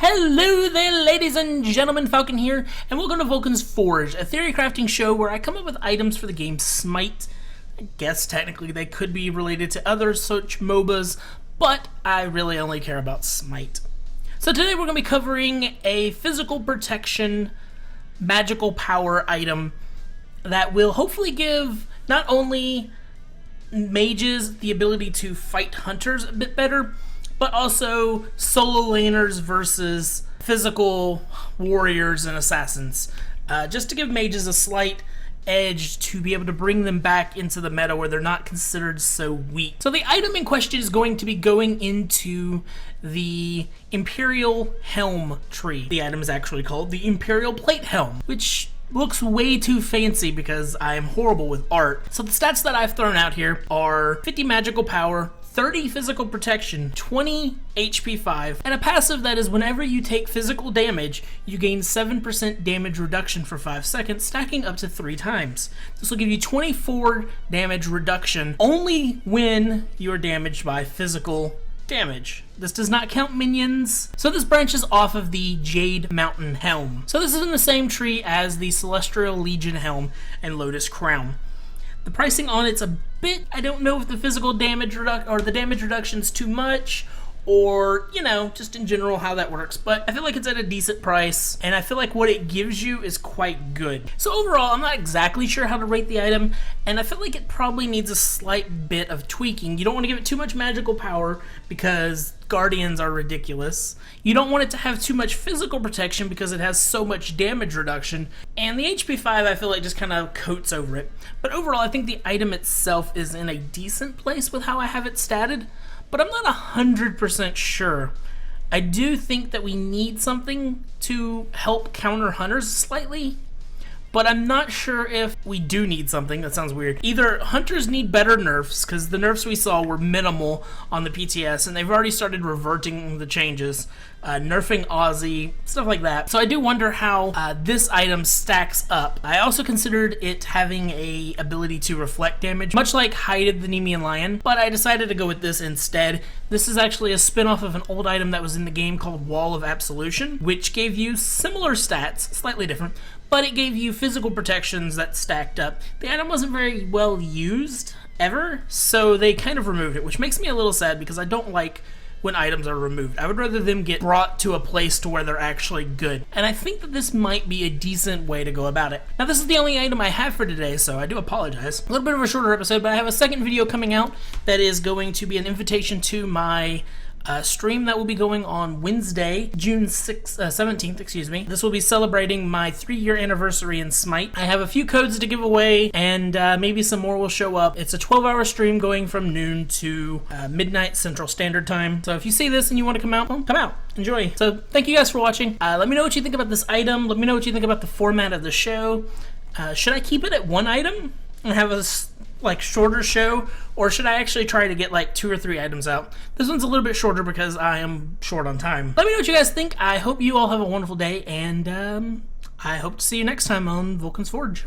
Hello there, ladies and gentlemen, Falcon here, and welcome to Vulcan's Forge, a theory crafting show where I come up with items for the game Smite. I guess technically they could be related to other such MOBAs, but I really only care about Smite. So today we're going to be covering a physical protection, magical power item that will hopefully give not only mages the ability to fight hunters a bit better, but also solo laners versus physical warriors and assassins. Just to give mages a slight edge to be able to bring them back into the meta where they're not considered so weak. So the item in question is going to be going into the Imperial Helm tree. The item is actually called the Imperial Plate Helm, which looks way too fancy because I am horrible with art. So the stats that I've thrown out here are 50 magical power, 30 physical protection, 20 HP 5, and a passive that is whenever you take physical damage, you gain 7% damage reduction for 5 seconds, stacking up to 3 times. This will give you 24 damage reduction only when you are damaged by physical damage. This does not count minions. So this branches off of the Jade Mountain Helm. So this is in the same tree as the Celestial Legion Helm and Lotus Crown. The pricing on it's a bit, I don't know if the physical damage damage reduction's too much, or, you know, just in general how that works, but I feel like it's at a decent price, and I feel like what it gives you is quite good. So overall, I'm not exactly sure how to rate the item, and I feel like it probably needs a slight bit of tweaking. You don't want to give it too much magical power, because Guardians are ridiculous. You don't want it to have too much physical protection because it has so much damage reduction, and the HP 5 I feel like just kind of coats over it. But overall, I think the item itself is in a decent place with how I have it statted, but I'm not 100% sure. I do think that we need something to help counter hunters slightly, but I'm not sure if we do need something. That sounds weird. Either hunters need better nerfs, because the nerfs we saw were minimal on the PTS, and they've already started reverting the changes, nerfing Aussie, stuff like that. So I do wonder how this item stacks up. I also considered it having a ability to reflect damage, much like Hide the Nemean Lion, but I decided to go with this instead. This is actually a spin-off of an old item that was in the game called Wall of Absolution, which gave you similar stats, slightly different, but it gave you physical protections that stacked up. The item wasn't very well used ever, so they kind of removed it, which makes me a little sad because I don't like when items are removed. I would rather them get brought to a place to where they're actually good, and I think that this might be a decent way to go about it. Now, this is the only item I have for today, so I do apologize. A little bit of a shorter episode, but I have a second video coming out that is going to be an invitation to my stream that will be going on Wednesday, June 17th, excuse me. This will be celebrating my 3-year anniversary in Smite. I have a few codes to give away, and maybe some more will show up. It's a 12-hour stream going from noon to midnight Central Standard Time. So if you see this and you want to come out, well, come out. Enjoy. So thank you guys for watching. Let me know what you think about this item. Let me know what you think about the format of the show. Should I keep it at one item and have a shorter show, or should I actually try to get like 2 or 3 items out? This one's a little bit shorter because I am short on time. Let me know what you guys think. I hope you all have a wonderful day, and I hope to see you next time on Vulcan's Forge.